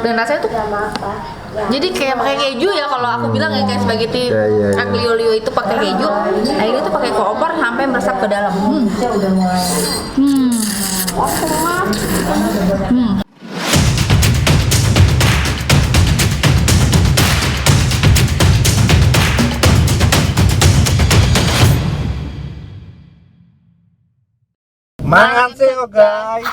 Dan rasanya tuh jadi kayak pakai keju ya, kalau aku bilang ya kayak spaghetti aglio olio itu pakai keju. Nah ini tuh pakai kopor sampai meresap ke dalam. Annyeonghaseyo guys.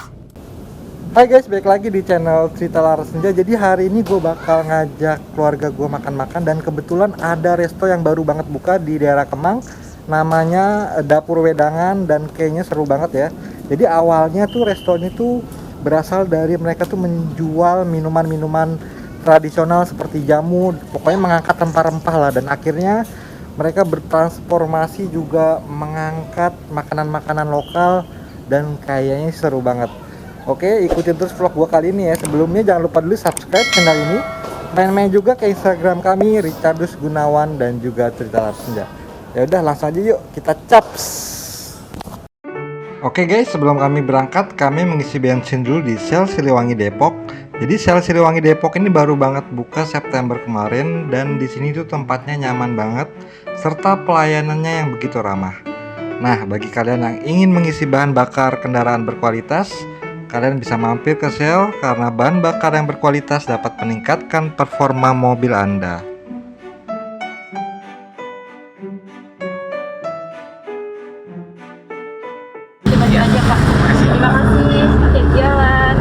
Hai guys, balik lagi di channel Cerita Laras Senja. Jadi hari ini gue bakal ngajak keluarga gue makan-makan. Dan kebetulan ada resto yang baru banget buka di daerah Kemang. Namanya Dapur Wedangan, dan kayaknya seru banget ya. Jadi awalnya tuh resto ini tuh berasal dari mereka tuh menjual minuman-minuman tradisional seperti jamu. Pokoknya mengangkat rempah-rempah lah. Dan akhirnya mereka bertransformasi juga mengangkat makanan-makanan lokal. Dan kayaknya seru banget. Oke, ikutin terus vlog gua kali ini ya. Sebelumnya jangan lupa dulu subscribe channel ini. Main-main juga ke Instagram kami, Richardus Gunawan dan juga Cerita Laras Senja. Ya udah, langsung aja yuk kita caps. Oke guys, sebelum kami berangkat, kami mengisi bensin dulu di Shell Siliwangi Depok. Jadi Shell Siliwangi Depok ini baru banget buka September kemarin, dan di sini tuh tempatnya nyaman banget serta pelayanannya yang begitu ramah. Nah, bagi kalian yang ingin mengisi bahan bakar kendaraan berkualitas, kalian bisa mampir ke Shell karena bahan bakar yang berkualitas dapat meningkatkan performa mobil Anda. Terima kasih aja Pak. Terima kasih. Hati jalan.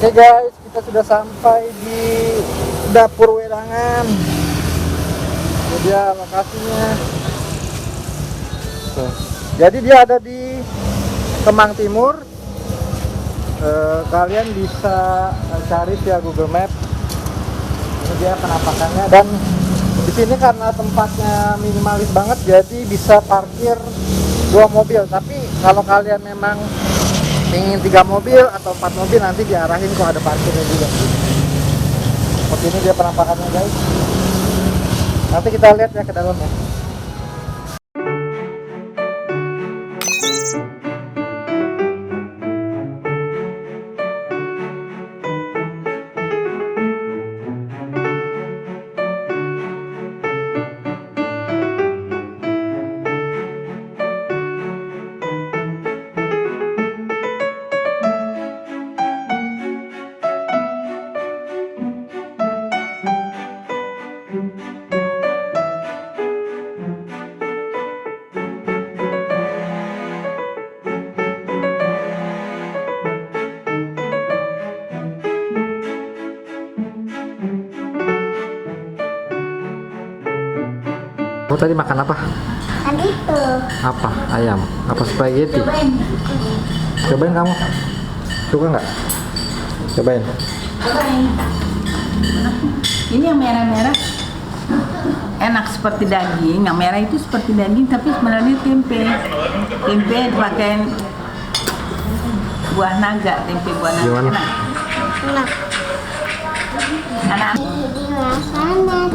Oke guys, kita sudah sampai di Dapur Wedangan. Ini dia lokasinya. Tuh. Jadi dia ada di Kemang Timur. Kalian bisa cari via Google Map. Ini dia penampakannya, dan di sini karena tempatnya minimalis banget, jadi bisa parkir 2 mobil. Tapi kalau kalian memang ingin 3 mobil atau 4 mobil, nanti diarahin kok ada parkirnya juga. Seperti ini dia penampakannya guys. Nanti kita lihat ya ke dalamnya. Kamu tadi makan apa? Tadi tuh Apa? Ayam? Apa spaghetti? Cobain kamu. Suka nggak? Cobain. Ini yang merah-merah enak seperti daging. Yang merah itu seperti daging, tapi sebenarnya tempe. Tempe dipakai buah naga, tempe buah naga. Gimana? Enak. Anak. di sana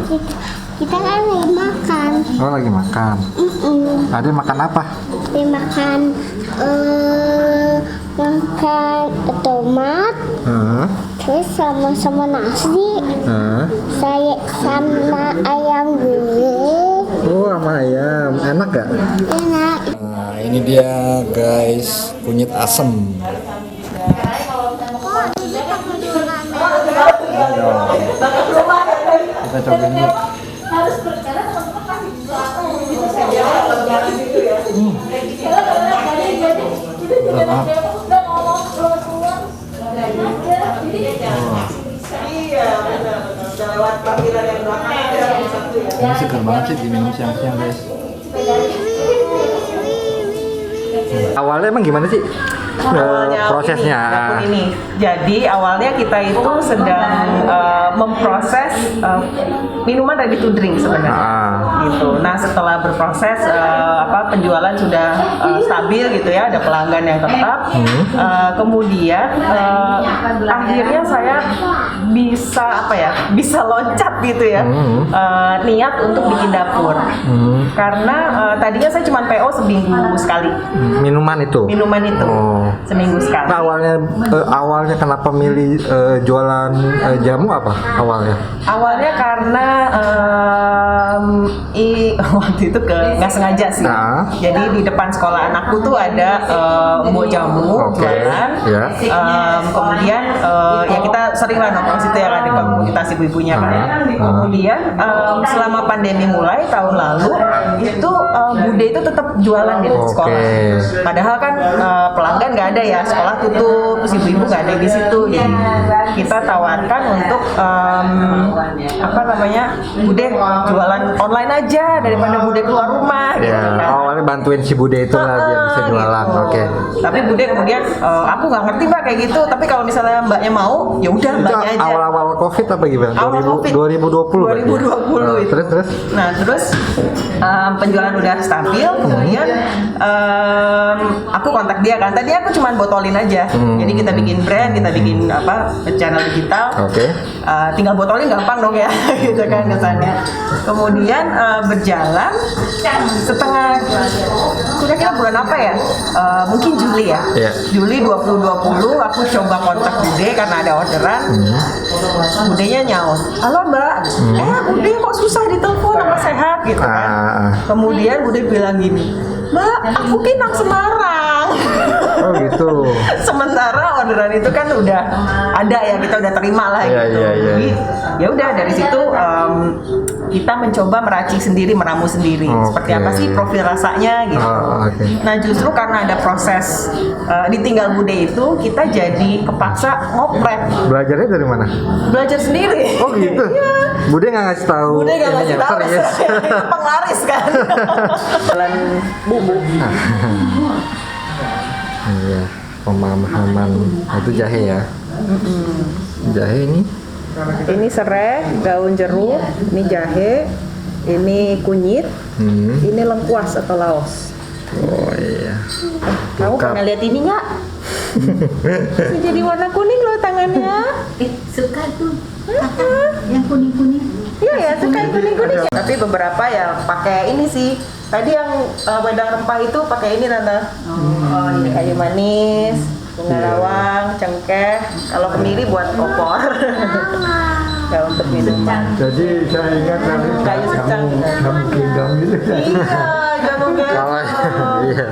kita kan lagi makan. Oh, lagi makan. Tadi makan apa? Makan makan tomat, terus sama nasi. Saya sama ayam goreng. Oh, sama ayam. Enak gak? Enak. Nah, ini dia guys, kunyit asem. Kita cobain dulu. Ini segar banget sih diminum siang-siang guys. Awalnya emang gimana sih? prosesnya. dapur ini. Jadi awalnya kita itu sedang memproses minuman ready to drink sebenarnya. Gitu. Nah setelah berproses penjualan sudah stabil gitu ya, ada pelanggan yang tetap. Kemudian akhirnya saya bisa loncat gitu ya, niat untuk bikin dapur. Karena tadinya saya cuma PO seminggu sekali. Minuman itu. Seminggu sekali. Nah, awalnya kenapa milih jualan jamu apa awalnya? Awalnya karena waktu itu nggak sengaja sih. Jadi di depan sekolah anakku tuh ada mbok jamu jualan. Kemudian ya kita sering lah nongkrong situ ya, ada komunitas ibu-ibunya kan. Kemudian selama pandemi mulai tahun lalu itu Bude itu tetap jualan di sekolah. Padahal kan pelanggan nggak ada ya, sekolah tutup, terus ibu-ibu nggak ada di situ. Jadi kita tawarkan untuk Bude jualan online aja daripada Bude keluar rumah. Gitu kan. Awalnya bantuin si Bude itu lah biar bisa jualan. Gitu. Tapi Bude kemudian aku nggak ngerti Mbak kayak gitu. Tapi kalau misalnya Mbaknya mau, ya udah Mbaknya aja. Awal-awal COVID apa gimana? Awal COVID 2020. Terus. Nah terus penjualan udah stabil, kemudian aku kontak dia kan. Tadi aku cuma botolin aja. Jadi kita bikin brand, kita bikin channel digital. Tinggal botolin gampang dong ya, gitu kan kesannya. Kemudian berjalan setengah, kira-kira bulan apa ya? Mungkin Juli ya. Juli 2020 aku coba kontak Bude karena ada orderan. Budenya nyaut, halo Mbak, Bude kok susah ditelepon, apa sehat gitu kan. Kemudian Bude bilang gini, Mbak, aku kinang Semarang. Oh gitu. Sementara orderan itu kan udah ada ya, kita udah terima lah gitu. Jadi ya udah dari situ kita mencoba meracik sendiri, meramu sendiri. Seperti apa sih profil rasanya gitu. Nah justru karena ada proses ditinggal Bude itu, kita jadi kepaksa ngoprek. Belajarnya dari mana? Belajar sendiri. Oh gitu. Bude nggak ngasih tahu. Bude nggak ngasih tahu. Penglaris kan. Jalan bumbu. Iya, pemahaman itu jahe ya. Jahe ini? Ini serai, daun jeruk, ini jahe, ini kunyit, ini lengkuas atau laos. Oh iya. Kamu pernah lihat ini nggak? Jadi warna kuning loh tangannya. Suka tuh. Yang kuning-kuning. Iya ya, suka yang kuning-kuning. Tapi beberapa ya pakai ini sih. Tadi yang wedang rempah itu pakai ini Tante. Ini kayu manis, bunga lawang, cengkeh. Kalau kemiri buat opor. Ya untuk minuman. Jadi saya ingat tadi Kayu secang. kamu gendong gitu ya. Iya, jamu Iya.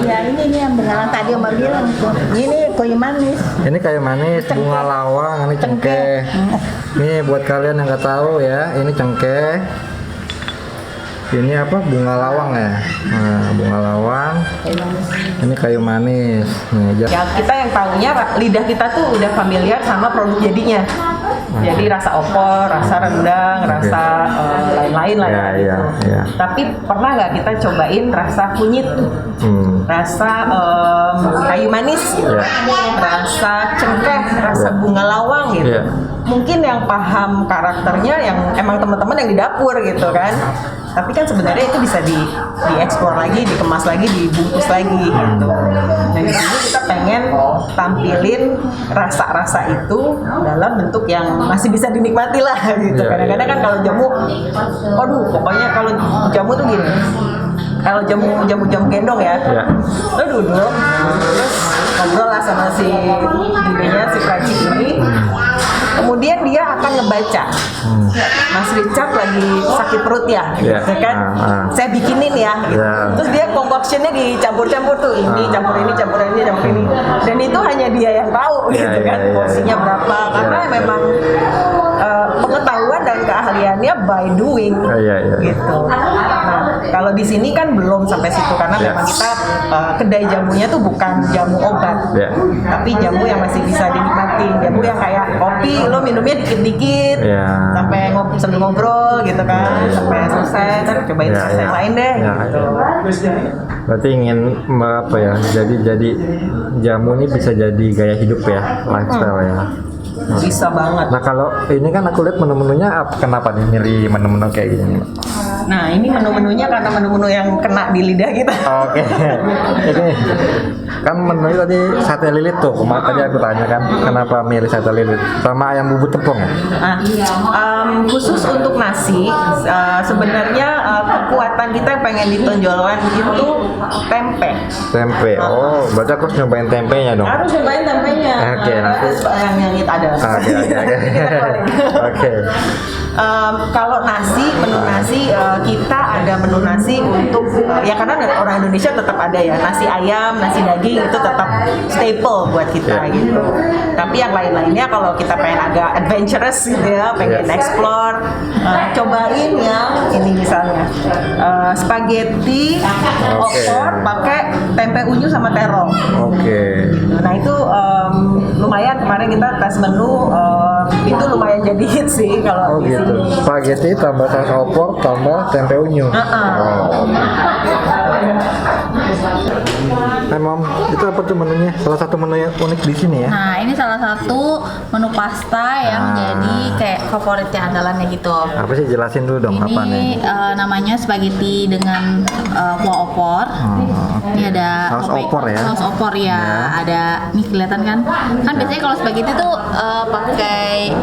Ya ini yang beneran tadi Mbak bilang tuh. Ini kayu manis. Ini kayu manis, bunga lawang, ini cengkeh. Ini buat kalian yang nggak tahu ya, ini cengkeh. Ini apa? Bunga lawang ya. Nah, bunga lawang. Ini kayu manis. Nih, ya kita yang tahunya lidah kita tuh udah familiar sama produk jadinya. Jadi rasa opor, rasa rendang, rasa lain-lain lah ya. Gitu. Tapi pernah nggak kita cobain rasa kunyit, rasa kayu manis, gitu. Rasa cengkeh, rasa bunga lawang gitu. Mungkin yang paham karakternya yang emang teman-teman yang di dapur gitu kan. Tapi kan sebenarnya itu bisa dieksplor lagi, dikemas lagi, dibungkus lagi gitu. Dan di sini kita pengen tampilin rasa-rasa itu dalam bentuk yang masih bisa dinikmati lah gitu. Kadang-kadang kan kalau jamu, aduh pokoknya kalau jamu tuh gini. Kalau jamu gendong ya, lo duduk, terus ngobrol lah sama si budenya, si peracik ini. Kemudian dia akan ngebaca, Mas Richard lagi sakit perut ya, gitu kan? Saya bikinin ya. Gitu. Terus dia concoctionnya dicampur-campur tuh, ini campur ini, campur ini, campur ini. Dan itu hanya dia yang tahu, gitu kan? Porsinya berapa? Karena memang pengetahuan dan keahliannya by doing, gitu. Nah, Kalau di sini kan belum sampai situ karena memang kita kedai jamunya tuh bukan jamu obat, tapi jamu yang masih bisa dinikmati. Jamu yang kayak kopi, lo minumnya dikit-dikit, sampai sambil ngobrol gitu kan, sampai selesai. Ntar cobain yang lain deh. Gitu. Berarti ingin apa ya? Jadi jamu ini bisa jadi gaya hidup ya, lifestyle ya. Bisa banget. Nah kalau ini kan aku lihat menu-menunya kenapa nih milih menu-menu kayak gini? Nah ini menu-menunya karena menu-menu yang kena di lidah kita. Oke. Ini kan menunya tadi sate lilit tuh. Kemarin tadi aku tanya kan kenapa milih sate lilit sama ayam bubut tepung ya? Khusus untuk nasi sebenarnya kekuatan kita yang pengen ditonjolkan itu tempe. Tempe. Oh, berarti aku harus nyobain tempenya dong. Harus nyobain tempenya. Oke, nanti yang itu ada. Oke. Kalau menu nasi kita ada menu nasi untuk ya karena orang Indonesia tetap ada ya nasi ayam, nasi daging itu tetap staple buat kita gitu. Tapi yang lain-lainnya kalau kita pengen agak adventurous gitu ya, pengen explore, cobain yang ini misalnya spaghetti opor pakai tempe unyu sama terong. Oke. Nah itu lumayan kemarin kita tes menu itu lumayan jadi hit sih kalau di sini. Spaghetti tambah saus opor tambah tempe unyu. Mom, itu apa tuh menunya? Salah satu menu yang unik di sini ya? Nah, ini salah satu menu pasta yang jadi kayak favoritnya andalannya gitu. Apa sih, jelasin dulu dong apa nih? Ini namanya spaghetti dengan kuah opor. Ini ada saus opor ya? Saus opor ya. Ada, nih kelihatan kan? Kan biasanya kalau spaghetti tuh pakai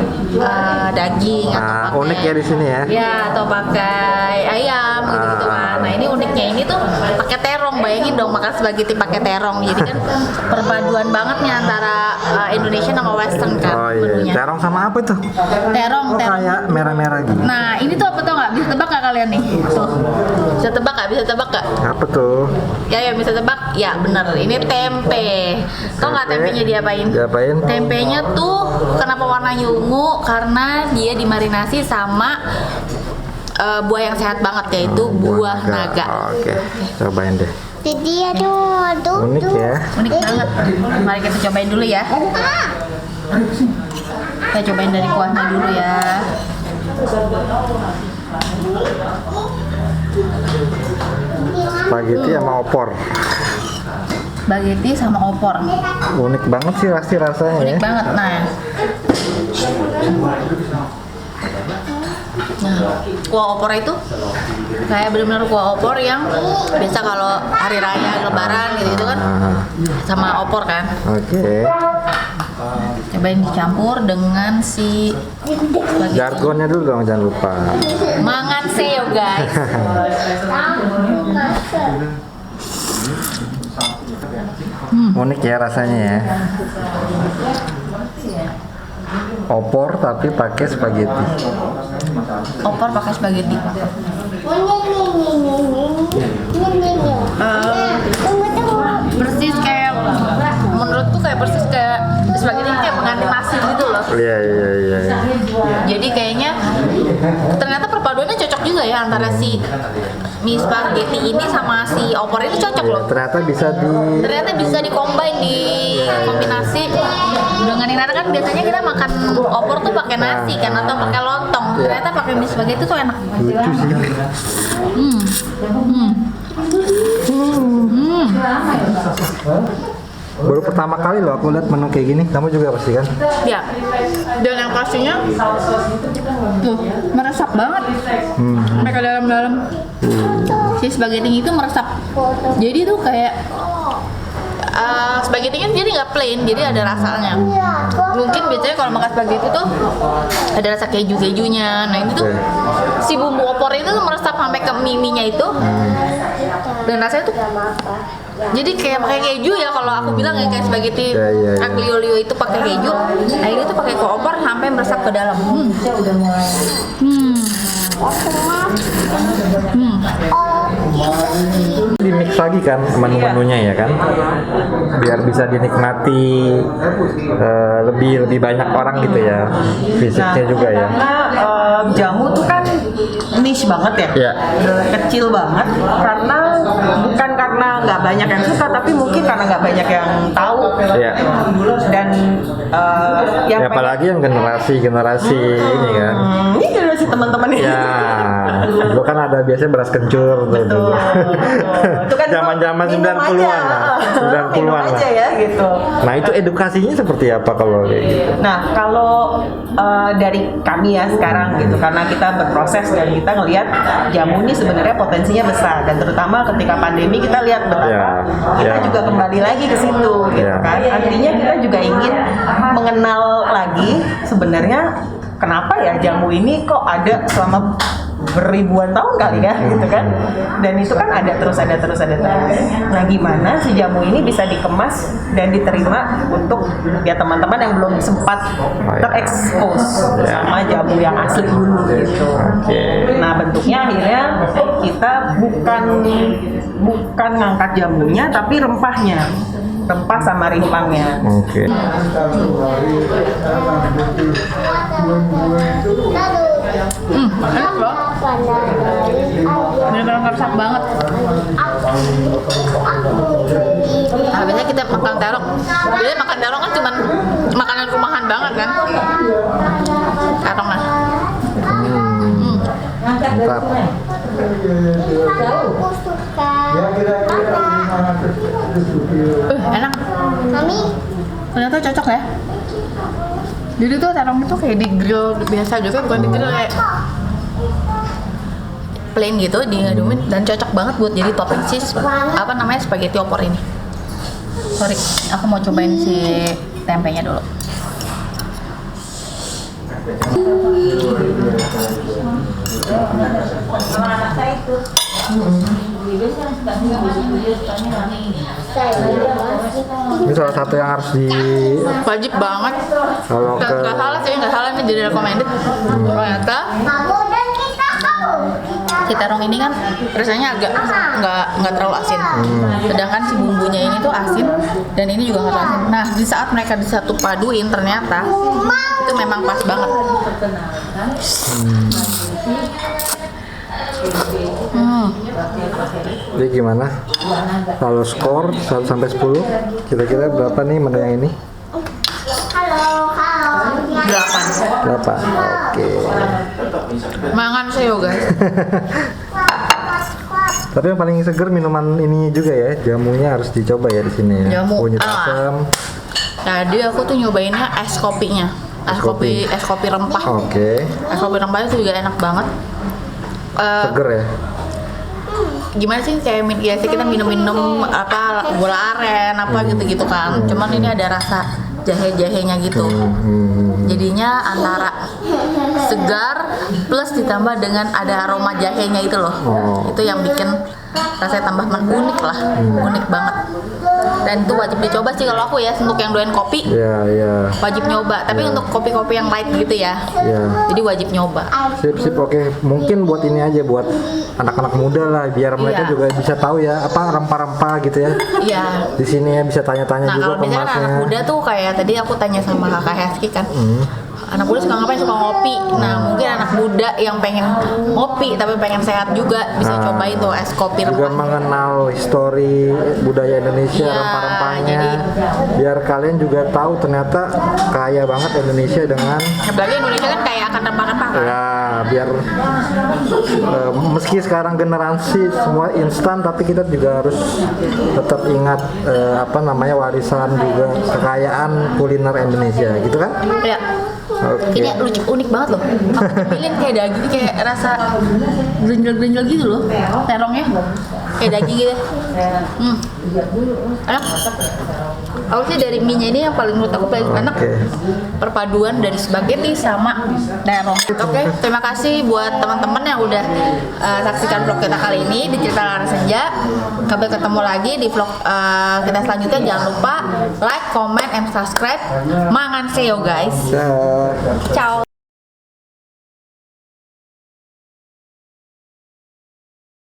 daging atau pakai unik ya di sini ya? Ya, atau pakai ayam gitu-gitu kan. Nah, ini uniknya ini tuh pakai terong. Bayangin dong makan spaghetti pakai terong. Jadi kan perpaduan banget nih antara Indonesia sama Western kan menunya. Terong sama apa tuh? Terong. Kayak merah-merah gitu. Nah, ini tuh apa tau nggak? Bisa tebak nggak kalian nih? Tuh. Bisa tebak nggak? Bisa tebak nggak? Apa tuh? Ya, bisa tebak. Ya, bener. Ini tempe. Tau nggak tempenya diapain? Diapain? Tempenya tuh kenapa warnanya ungu? Karena dia dimarinasi sama buah yang sehat banget, yaitu buah naga. Oke, cobain deh. Jadi aduh, Unik ya. Unik banget. Mari kita cobain dulu ya. Kita cobain dari kuahnya dulu ya. Spaghetti sama opor. Spaghetti sama opor. Unik banget sih pasti rasanya Unik ya. banget. Nah, kuah opor itu kayak benar-benar kuah opor yang biasa kalau hari raya, lebaran gitu kan sama opor kan. Oke. Cobain dicampur dengan si spaghetti. Jargonnya dulu dong, jangan lupa. Mangan seo guys. Unik ya rasanya ya. Opor tapi pakai spaghetti. Opor pakai spaghetti. Persis kayak, menurutku kayak persis kayak spaghetti kayak pengganti nasi gitu loh. Iya. Jadi kayaknya ternyata perpaduannya cocok juga ya antara si mie spaghetti ini sama si opor ini cocok loh. Ternyata bisa di-combine, di kombinasi dengan ini kan biasanya kita makan opor tuh pakai nasi kan atau pakai lontong. Ternyata pakai mie spaghetti tuh enak. lucu sih. Baru pertama kali loh aku lihat menu kayak gini. Kamu juga pasti kan? Ya. Dan yang pastinya tuh meresap banget. Mereka dalam-dalam. Si spaghetti itu meresap. Jadi tuh kayak spaghetti kan jadi nggak plain, jadi ada rasanya. Mungkin biasanya kalau makan spaghetti tuh ada rasa keju-kejunya. Nah ini tuh si bumbu opor itu tuh meresap sampai ke mie-nya itu. Dan rasanya tuh jadi kayak pakai keju ya, kalau aku bilang ya kayak spaghetti aglio olio itu pakai keju. Nah ini tuh pakai opor sampai meresap ke dalam. Di mix lagi kan menu-menunya ya kan, biar bisa dinikmati lebih banyak orang gitu ya, fisiknya juga ya. Karena jamu tuh kan niche niche banget ya, Iya. kecil banget karena bukan karena nggak banyak yang suka, tapi mungkin karena nggak banyak yang tahu. Iya. Dan yang Ya, apalagi yang generasi ini kan. ini generasi teman-teman ini. Ya, dulu kan ada biasanya beras kencur tuh. Betul. Itu kan Zaman-zaman minum 90-an aja. lah. Minum 90-an aja lah. ya gitu. Nah, itu edukasinya seperti apa kalau kayak gitu? Nah, kalau dari kami ya sekarang gitu, karena kita berproses dan kita ngelihat jamu ini sebenarnya potensinya besar, dan terutama ketika pandemi kita lihat betapa Ya, kita ya. juga kembali lagi ke situ gitu Ya. kan. Artinya kita juga ingin mengenal lagi sebenarnya kenapa ya jamu ini kok ada selama beribuan tahun kali ya gitu kan, dan itu kan ada terus. Nah, gimana si jamu ini bisa dikemas dan diterima untuk ya teman-teman yang belum sempat terekspos Ya. sama jamu yang asli dulu gitu. Nah, bentuknya akhirnya kita bukan ngangkat jamunya tapi rempah sama rimpangnya. Oke. Enak loh. Bener-bener ngeresap banget. Nah, biasanya kita makan terong. Biasanya makan terong kan cuman makanan rumahan banget kan. Terong lah. Mantap. Aku suka. Enak. Mami, Ternyata cocok ya. Jadi tuh terong itu kayak di grill biasa juga, bukan di grill kayak plain gitu, diadumin, dan cocok banget buat jadi topping cheese apa namanya spaghetti opor ini. Sorry, aku mau cobain si tempenya dulu. Ini salah satu yang harus di Wajib banget. kalau ke Nggak salah sih, nggak salah, ini jadi recommended. Ternyata kamu dan kita kamu. si terong ini kan rasanya agak nggak terlalu asin. Sedangkan si bumbunya ini tuh asin dan ini juga nggak terlalu asin. Nah, di saat mereka disatu paduin ternyata itu memang pas banget. Jadi gimana? Kalau skor 1 sampai 10, kira-kira berapa nih menu yang ini? Halo. 8. 8. Oke. Mangan seo guys. Tapi yang paling seger minuman ini juga ya, jamunya harus dicoba ya di sini ya. Jamu, Kunyit asam. Tadi aku tuh nyobainnya es kopinya. Es kopi rempah. Oke. Es kopi rempah itu juga enak banget. Seger ya. Gimana sih kayak biasa kita minum-minum apa gula aren apa gitu-gitu kan. Cuman ini ada rasa jahe-jahenya gitu. Jadinya antara segar plus ditambah dengan ada aroma jahenya itu loh. Itu yang bikin rasanya tambah unik lah. Unik banget. Dan itu wajib dicoba sih kalau aku ya, untuk yang doyan kopi. Iya. Wajib nyoba, tapi untuk kopi-kopi yang light gitu ya. Iya. Jadi wajib nyoba. Sip, oke. Mungkin buat ini aja, buat anak-anak muda lah, biar mereka Iya. juga bisa tahu ya apa rempah-rempah gitu ya. Iya. Di sini ya bisa tanya-tanya Nah, juga kalau ke misalnya masnya. anak muda tuh kayak tadi aku tanya sama kakak Heski kan, anak muda suka ngapain? Suka ngopi. Nah, mungkin anak muda yang pengen ngopi tapi pengen sehat juga bisa cobain tuh es kopi Juga rempah. mengenal histori budaya Indonesia, Iya, rempah-rempahnya, jadi- biar kalian juga tahu ternyata kaya banget Indonesia dengan Apalagi Indonesia kan kayak akan rempah-rempah kan. ya, biar meski sekarang generasi semua instan, tapi kita juga harus tetap ingat apa namanya, warisan juga kekayaan kuliner Indonesia gitu kan. Iya. Oke. Ini unik banget loh. Aku pilih kayak daging, kayak rasa grenjel-grenjel gitu loh. Terongnya kayak daging gitu. Enak. Aku sih dari mie-nya ini yang paling menurut aku paling enak. Perpaduan dari spaghetti sama terong. Oke, terima kasih buat teman-teman yang udah saksikan vlog kita kali ini di Cerita Laras Senja. Sampai ketemu lagi di vlog kita selanjutnya. Jangan lupa like, comment, and subscribe. Mangan seo guys. Dah. Ciao.